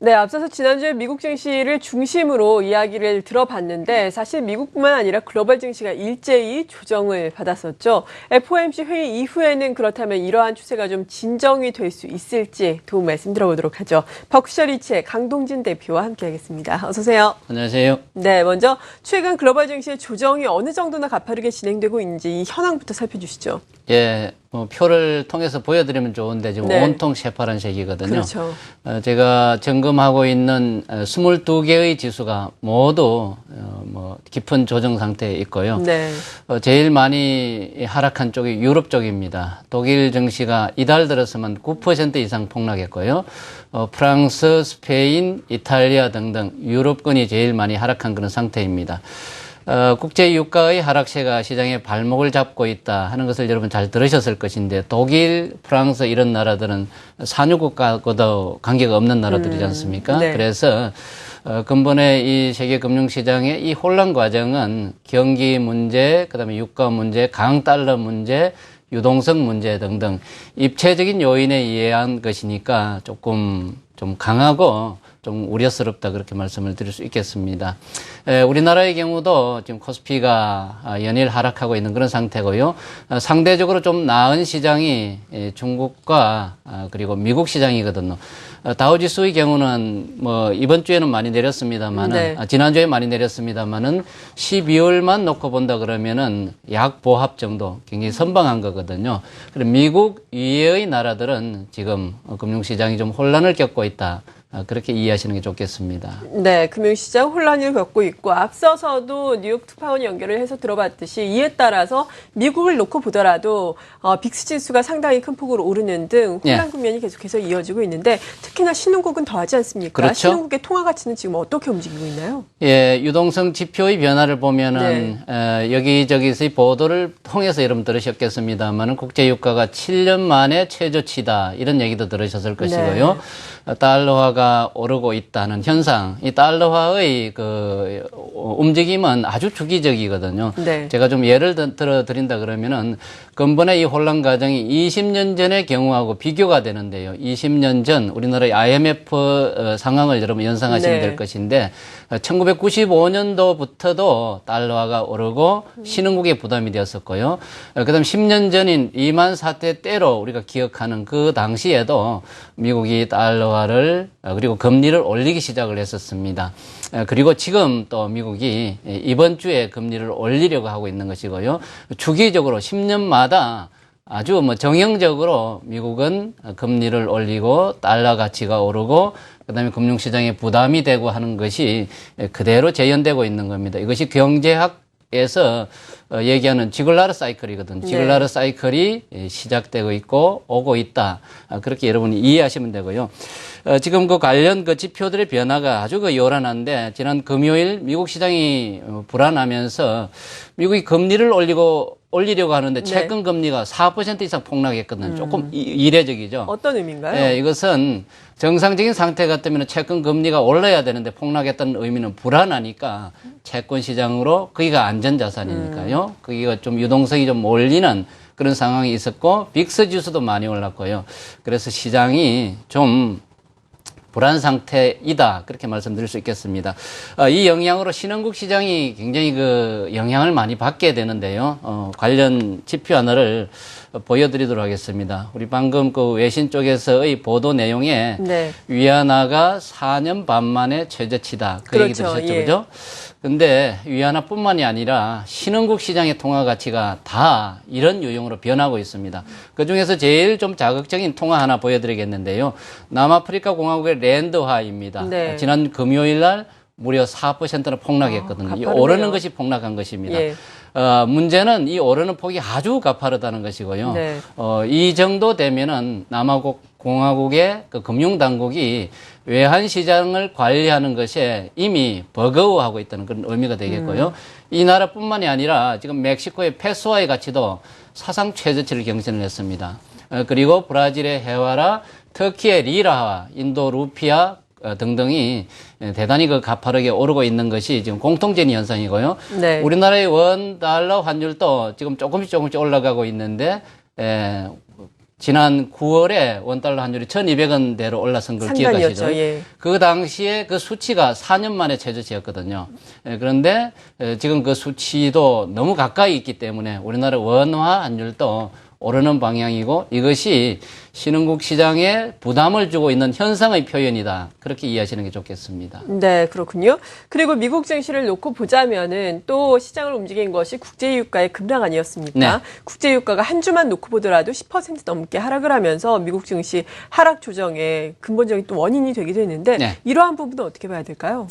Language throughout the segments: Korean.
네, 앞서서 지난주에 미국 증시를 중심으로 이야기를 들어봤는데 사실 미국뿐만 아니라 글로벌 증시가 일제히 조정을 받았었죠. FOMC 회의 이후에는 그렇다면 이러한 추세가 좀 진정이 될 수 있을지 도움 말씀 들어보도록 하죠. 버크셔리츠의 강동진 대표와 함께하겠습니다. 어서 오세요. 안녕하세요. 네, 먼저 최근 글로벌 증시의 조정이 어느 정도나 가파르게 진행되고 있는지 이 현황부터 살펴주시죠. 예, 표를 통해서 보여드리면 좋은데 지금 네. 온통 새파란 색이거든요. 그렇죠. 제가 점검하고 있는 22개의 지수가 모두 깊은 조정 상태에 있고요. 네. 제일 많이 하락한 쪽이 유럽 쪽입니다. 독일 증시가 이달 들어서만 9% 이상 폭락했고요. 프랑스, 스페인, 이탈리아 등등 유럽권이 제일 많이 하락한 그런 상태입니다. 국제 유가의 하락세가 시장의 발목을 잡고 있다 하는 것을 여러분 잘 들으셨을 것인데 독일, 프랑스 이런 나라들은 산유국가하고도 관계가 없는 나라들이지 않습니까? 네. 그래서 근본의 이 세계 금융시장의 이 혼란 과정은 경기 문제, 그다음에 유가 문제, 강달러 문제, 유동성 문제 등등 입체적인 요인에 의한 것이니까 조금 좀 강하고 좀 우려스럽다 그렇게 말씀을 드릴 수 있겠습니다. 우리나라의 경우도 지금 코스피가 연일 하락하고 있는 그런 상태고요. 상대적으로 좀 나은 시장이 중국과 그리고 미국 시장이거든요. 다우지수의 경우는 이번 주에는 많이 내렸습니다만은 네. 지난주에 많이 내렸습니다만은 12월만 놓고 본다 그러면은 약보합 정도 굉장히 선방한 거거든요. 그리고 미국 이외의 나라들은 지금 금융시장이 좀 혼란을 겪고 있다. 그렇게 이해하시는 게 좋겠습니다. 네, 금융시장 혼란을 겪고 있고 앞서서도 뉴욕 특파원 연결을 해서 들어봤듯이 이에 따라서 미국을 놓고 보더라도 빅스 지수가 상당히 큰 폭으로 오르는 등 혼란 국면이 계속해서 이어지고 있는데 특히나 신흥국은 더하지 않습니까? 그렇죠. 신흥국의 통화 가치는 지금 어떻게 움직이고 있나요? 예, 유동성 지표의 변화를 보면은 여기저기서의 보도를 통해서 여러분 들으셨겠습니다만은 국제 유가가 7년 만에 최저치다 이런 얘기도 들으셨을 것이고요. 달러화가 오르고 있다는 현상, 이 달러화의 그 움직임은 아주 주기적이거든요. 네. 제가 좀 예를 들어 드린다 그러면은 근본의 이 혼란 과정이 20년 전의 경우하고 비교가 되는데요. 20년 전 우리나라의 IMF 상황을 여러분 연상하시면 될 것인데 1995년도부터도 달러화가 오르고 신흥국에 부담이 되었었고요. 그다음 10년 전인 리만 사태 때로 우리가 기억하는 그 당시에도 미국이 달러화를 그리고 금리를 올리기 시작을 했었습니다. 그리고 지금 또 미국이 이번 주에 금리를 올리려고 하고 있는 것이고요. 주기적으로 10년마다 아주 정형적으로 미국은 금리를 올리고 달러 가치가 오르고 그다음에 금융시장에 부담이 되고 하는 것이 그대로 재현되고 있는 겁니다. 이것이 경제학에서 얘기하는 지글라르 사이클이거든요. 지글라르 사이클이 시작되고 있고 오고 있다. 그렇게 여러분이 이해하시면 되고요. 지금 그 관련 그 지표들의 변화가 아주 요란한데 지난 금요일 미국 시장이 불안하면서 미국이 금리를 올리려고 하는데 채권 금리가 4% 이상 폭락했거든요. 조금 이례적이죠. 어떤 의미인가요? 네, 이것은 정상적인 상태 같으면 채권 금리가 올라야 되는데 폭락했다는 의미는 불안하니까 채권 시장으로 거기가 안전자산이니까요. 거기가 좀 유동성이 좀 몰리는 그런 상황이 있었고 빅스 지수도 많이 올랐고요. 그래서 시장이 좀 불안 상태이다. 그렇게 말씀드릴 수 있겠습니다. 이 영향으로 신흥국 시장이 굉장히 그 영향을 많이 받게 되는데요. 관련 지표 하나를 보여드리도록 하겠습니다. 우리 방금 그 외신 쪽에서의 보도 내용에 위안화가 4년 반 만에 최저치다. 그 얘기 들으셨죠? 그죠? 근데 위안화뿐만이 아니라 신흥국 시장의 통화 가치가 다 이런 유형으로 변하고 있습니다. 그중에서 제일 좀 자극적인 통화 하나 보여드리겠는데요. 남아프리카 공화국의 랜드화입니다. 지난 금요일 날 무려 4%나 폭락했거든요. 이 오르는 것이 폭락한 것입니다. 문제는 이 오르는 폭이 아주 가파르다는 것이고요. 이 정도 되면은 남아공화국의 그 금융당국이 외환 시장을 관리하는 것에 이미 버거워하고 있다는 그런 의미가 되겠고요. 이 나라뿐만이 아니라 지금 멕시코의 페소화의 가치도 사상 최저치를 경신을 했습니다. 그리고 브라질의 헤와라, 터키의 리라와 인도 루피아 등등이 대단히 그 가파르게 오르고 있는 것이 지금 공통적인 현상이고요. 우리나라의 원 달러 환율도 지금 조금씩 올라가고 있는데 지난 9월에 원달러 환율이 1,200원대로 올라선 걸 기억하시죠? 상단이었죠. 예. 그 당시에 그 수치가 4년 만에 최저치였거든요. 그런데 지금 그 수치도 너무 가까이 있기 때문에 우리나라 원화 환율도 오르는 방향이고 이것이 신흥국 시장에 부담을 주고 있는 현상의 표현이다. 그렇게 이해하시는 게 좋겠습니다. 네, 그렇군요. 그리고 미국 증시를 놓고 보자면은 또 시장을 움직인 것이 국제유가의 급락 아니었습니까? 네. 국제유가가 한 주만 놓고 보더라도 10% 넘게 하락을 하면서 미국 증시 하락 조정의 근본적인 또 원인이 되기도 했는데 네. 이러한 부분은 어떻게 봐야 될까요?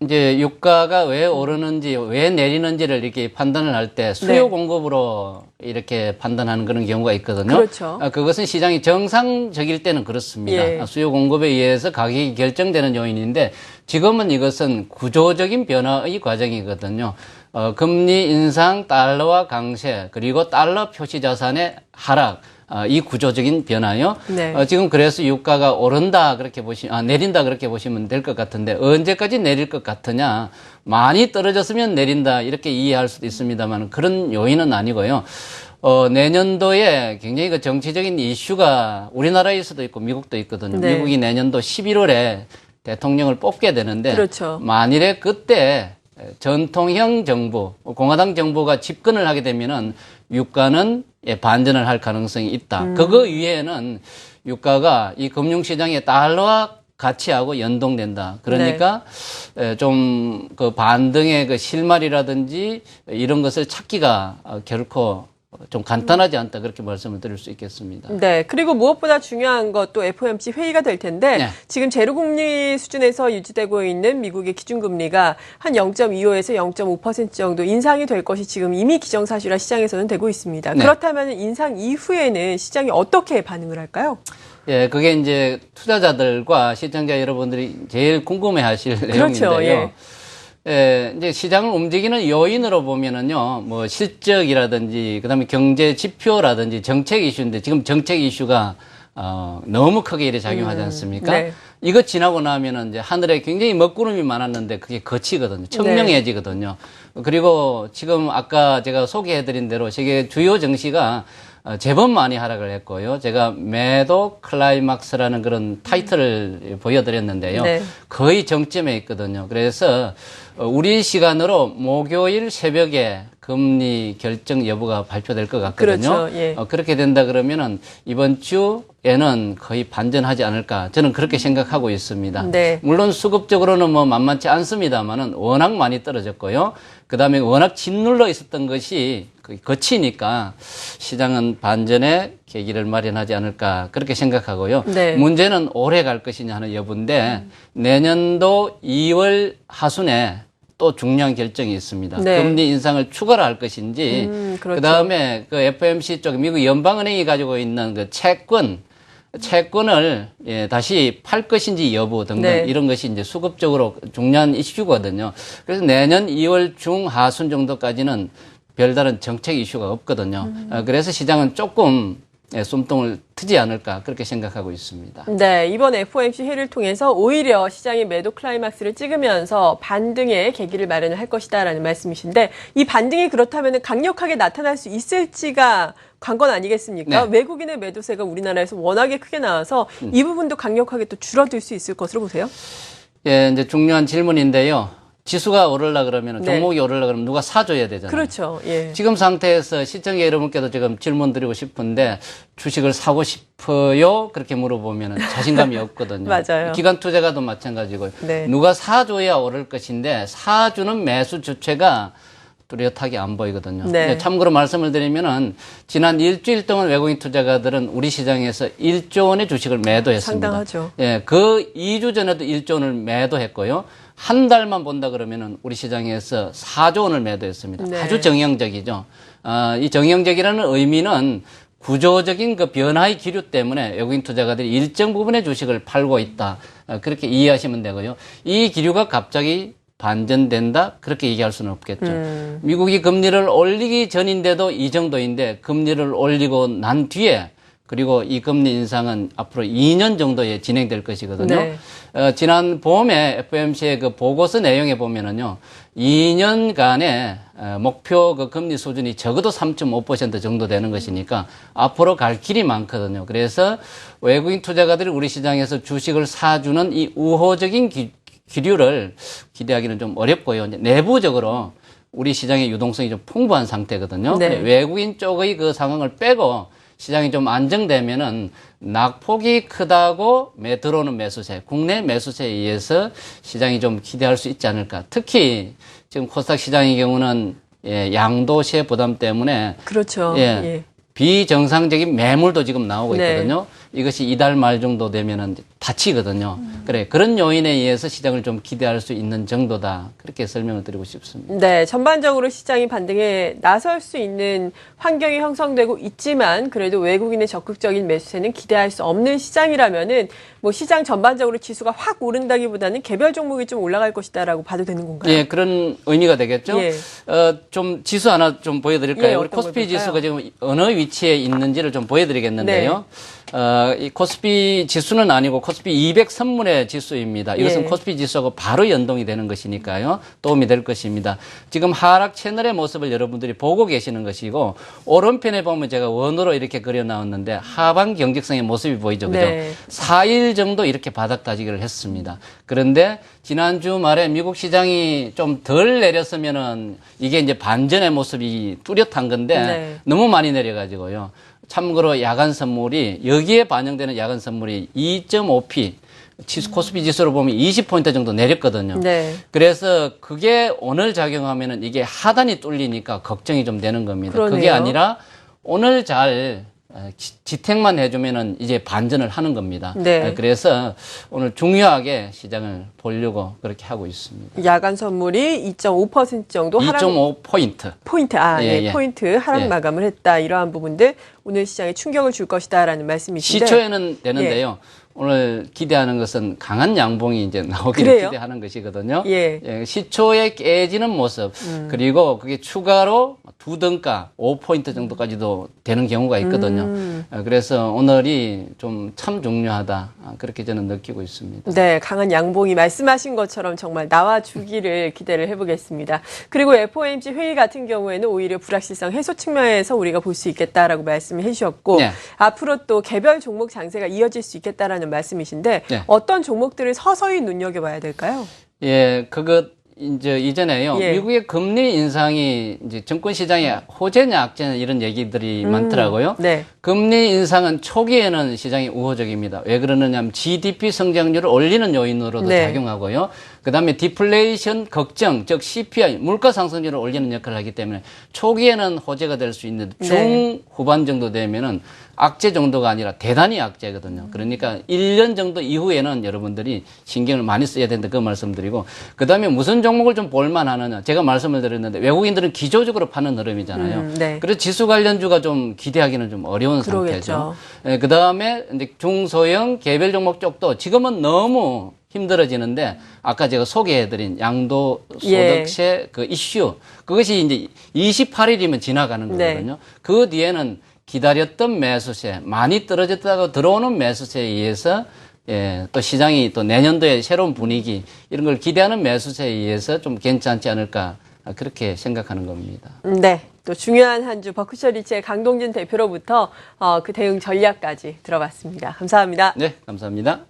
이제 유가가 왜 오르는지, 왜 내리는지를 이렇게 판단을 할 때 수요 네. 공급으로 이렇게 판단하는 그런 경우가 있거든요. 그렇죠. 그것은 시장이 정상적일 때는 그렇습니다. 예. 수요 공급에 의해서 가격이 결정되는 요인인데 지금은 이것은 구조적인 변화의 과정이거든요. 금리 인상, 달러화 강세, 그리고 달러 표시 자산의 하락. 이 구조적인 변화요. 네. 지금 그래서 유가가 오른다 그렇게 내린다 그렇게 보시면 될 것 같은데 언제까지 내릴 것 같으냐? 많이 떨어졌으면 내린다 이렇게 이해할 수도 있습니다만 그런 요인은 아니고요. 내년도에 굉장히 그 정치적인 이슈가 우리나라에서도 있고 미국도 있거든요. 네. 미국이 내년도 11월에 대통령을 뽑게 되는데 그렇죠. 만일에 그때 전통형 정부, 공화당 정부가 집권을 하게 되면은 유가는 반전을 할 가능성이 있다. 그거 위에는 유가가 이 금융시장의 달러와 가치하고 연동된다. 그러니까 좀 그 반등의 그 실마리라든지 이런 것을 찾기가 결코 좀 간단하지 않다. 그렇게 말씀을 드릴 수 있겠습니다. 네. 그리고 무엇보다 중요한 것도 FOMC 회의가 될 텐데 네. 지금 제로금리 수준에서 유지되고 있는 미국의 기준금리가 한 0.25에서 0.5% 정도 인상이 될 것이 지금 이미 기정사실화 시장에서는 되고 있습니다. 네. 그렇다면 인상 이후에는 시장이 어떻게 반응을 할까요? 예, 그게 이제 투자자들과 시청자 여러분들이 제일 궁금해 하실 그렇죠. 내용인데요. 이제 시장을 움직이는 요인으로 보면은요, 뭐 실적이라든지, 그 다음에 경제 지표라든지 정책 이슈인데 지금 정책 이슈가, 너무 크게 이래 작용하지 않습니까? 네. 이거 지나고 나면은 이제 하늘에 굉장히 먹구름이 많았는데 그게 거치거든요. 청명해지거든요. 그리고 지금 아까 제가 소개해드린 대로 세계 주요 증시가 제법 많이 하락을 했고요. 제가 매도 클라이막스라는 그런 타이틀을 보여드렸는데요. 네. 거의 정점에 있거든요. 그래서 우리 시간으로 목요일 새벽에 금리 결정 여부가 발표될 것 같거든요. 그렇죠. 예. 그렇게 된다 그러면은 이번 주에는 거의 반전하지 않을까 저는 그렇게 생각하고 있습니다. 네. 물론 수급적으로는 뭐 만만치 않습니다만은 워낙 많이 떨어졌고요. 그 다음에 워낙 짓눌러 있었던 것이 거치니까 시장은 반전의 계기를 마련하지 않을까 그렇게 생각하고요. 네. 문제는 오래 갈 것이냐 하는 여부인데 내년도 2월 하순에 또 중요한 결정이 있습니다. 네. 금리 인상을 추가로 할 것인지 그렇죠. 그다음에 그 FOMC 쪽 미국 연방은행이 가지고 있는 그 채권을 다시 팔 것인지 여부 등등 네. 이런 것이 이제 수급적으로 중요한 이슈거든요. 그래서 내년 2월 중하순 정도까지는 별다른 정책 이슈가 없거든요. 그래서 시장은 조금 숨통을 트지 않을까 그렇게 생각하고 있습니다. 네, 이번 FOMC 회의를 통해서 오히려 시장이 매도 클라이막스를 찍으면서 반등의 계기를 마련을 할 것이다라는 말씀이신데 이 반등이 그렇다면 강력하게 나타날 수 있을지가 관건 아니겠습니까? 네. 외국인의 매도세가 우리나라에서 워낙에 크게 나와서 이 부분도 강력하게 또 줄어들 수 있을 것으로 보세요? 예, 이제 중요한 질문인데요. 지수가 오르려 그러면 네. 종목이 오르려 그러면 누가 사줘야 되잖아요. 그렇죠. 예. 지금 상태에서 시청자 여러분께도 지금 질문 드리고 싶은데 주식을 사고 싶어요? 그렇게 물어보면 자신감이 없거든요. 맞아요. 기관 투자가도 마찬가지고요. 네. 누가 사줘야 오를 것인데 사주는 매수 주체가 뚜렷하게 안 보이거든요. 네. 참고로 말씀을 드리면은 지난 일주일 동안 외국인 투자가들은 우리 시장에서 1조 원의 주식을 매도했습니다. 상당하죠. 예, 그 2주 전에도 1조 원을 매도했고요. 한 달만 본다 그러면은 우리 시장에서 4조 원을 매도했습니다. 네. 아주 정형적이죠. 이 정형적이라는 의미는 구조적인 그 변화의 기류 때문에 외국인 투자가들이 일정 부분의 주식을 팔고 있다. 그렇게 이해하시면 되고요. 이 기류가 갑자기 반전된다? 그렇게 얘기할 수는 없겠죠. 미국이 금리를 올리기 전인데도 이 정도인데 금리를 올리고 난 뒤에 그리고 이 금리 인상은 앞으로 2년 정도에 진행될 것이거든요. 네. 지난 봄에 FOMC의 그 보고서 내용에 보면은요, 2년간의 목표 그 금리 수준이 적어도 3.5% 정도 되는 것이니까 앞으로 갈 길이 많거든요. 그래서 외국인 투자가들이 우리 시장에서 주식을 사주는 이 우호적인 기류를 기대하기는 좀 어렵고요. 이제 내부적으로 우리 시장의 유동성이 좀 풍부한 상태거든요. 네. 외국인 쪽의 그 상황을 빼고 시장이 좀 안정되면은 낙폭이 크다고 들어오는 매수세, 국내 매수세에 의해서 시장이 좀 기대할 수 있지 않을까. 특히 지금 코스닥 시장의 경우는 양도세 부담 때문에 그렇죠. 예. 비정상적인 매물도 지금 나오고 네. 있거든요. 이것이 이달 말 정도 되면은 닫히거든요. 그래, 그런 요인에 의해서 시장을 좀 기대할 수 있는 정도다. 그렇게 설명을 드리고 싶습니다. 네, 전반적으로 시장이 반등에 나설 수 있는 환경이 형성되고 있지만 그래도 외국인의 적극적인 매수세는 기대할 수 없는 시장이라면은 뭐 시장 전반적으로 지수가 확 오른다기보다는 개별 종목이 좀 올라갈 것이다라고 봐도 되는 건가요? 예, 그런 의미가 되겠죠. 예. 좀 지수 하나 좀 보여드릴까요? 예, 우리 어떤 코스피 걸 볼까요? 지수가 지금 어느 위치에 있는지를 좀 보여드리겠는데요. 이 코스피 지수는 아니고 코스피 200 선물의 지수입니다. 이것은 예. 코스피 지수하고 바로 연동이 되는 것이니까요. 도움이 될 것입니다. 지금 하락 채널의 모습을 여러분들이 보고 계시는 것이고 오른편에 보면 제가 원으로 이렇게 그려 나왔는데 하반 경직성의 모습이 보이죠. 그죠? 네. 4일 정도 이렇게 바닥 다지기를 했습니다. 그런데 지난주 말에 미국 시장이 좀 덜 내렸으면은 이게 이제 반전의 모습이 뚜렷한 건데 네. 너무 많이 내려가지고요. 참고로 야간 선물이 여기에 반영되는 야간 선물이 2.5p 코스피 지수로 보면 20포인트 정도 내렸거든요. 네. 그래서 그게 오늘 작용하면은 이게 하단이 뚫리니까 걱정이 좀 되는 겁니다. 그러네요. 그게 아니라 오늘 잘 지탱만 해주면은 이제 반전을 하는 겁니다. 네. 그래서 오늘 중요하게 시장을 보려고 그렇게 하고 있습니다. 야간 선물이 2.5% 정도 하락 2.5포인트. 포인트, 예. 포인트 하락 예. 마감을 했다. 이러한 부분들 오늘 시장에 충격을 줄 것이다라는 말씀이신데. 시초에는 되는데요. 오늘 기대하는 것은 강한 양봉이 이제 나오기를 그래요? 기대하는 것이거든요. 예. 시초에 깨지는 모습, 그리고 그게 추가로 두 등가 5포인트 정도까지도 되는 경우가 있거든요. 그래서 오늘이 좀 참 중요하다. 그렇게 저는 느끼고 있습니다. 네, 강한 양봉이 말씀하신 것처럼 정말 나와주기를 기대를 해보겠습니다. 그리고 FOMC 회의 같은 경우에는 오히려 불확실성 해소 측면에서 우리가 볼 수 있겠다라고 말씀을 해주셨고 네. 앞으로 또 개별 종목 장세가 이어질 수 있겠다라는 말씀이신데 네. 어떤 종목들을 서서히 눈여겨봐야 될까요? 예, 그것 이제 이전에요. 예. 미국의 금리 인상이 이제 증권 시장에 호재냐 악재냐 이런 얘기들이 많더라고요. 네. 금리 인상은 초기에는 시장이 우호적입니다. 왜 그러느냐면 GDP 성장률을 올리는 요인으로도 네. 작용하고요. 그다음에 디플레이션 걱정, 즉 CPI 물가 상승률을 올리는 역할을 하기 때문에 초기에는 호재가 될 수 있는데 중후반 정도 되면은 악재 정도가 아니라 대단히 악재거든요. 그러니까 1년 정도 이후에는 여러분들이 신경을 많이 써야 된다 그 말씀드리고 그다음에 무슨 종목을 좀 볼만 하느냐. 제가 말씀을 드렸는데 외국인들은 기조적으로 파는 흐름이잖아요. 네. 그래서 지수 관련주가 좀 기대하기는 좀 어려운 그러겠죠. 상태죠. 그다음에 이제 중소형 개별 종목 쪽도 지금은 너무 힘들어지는데 아까 제가 소개해드린 양도소득세 그 이슈 그것이 이제 28일이면 지나가는 거거든요. 그 뒤에는 기다렸던 매수세 많이 떨어졌다고 들어오는 매수세에 의해서 또 시장이 또 내년도에 새로운 분위기 이런 걸 기대하는 매수세에 의해서 좀 괜찮지 않을까 그렇게 생각하는 겁니다. 네. 또 중요한 한 주 버크셔 리츠의 강동진 대표로부터 그 대응 전략까지 들어봤습니다. 감사합니다. 네, 감사합니다.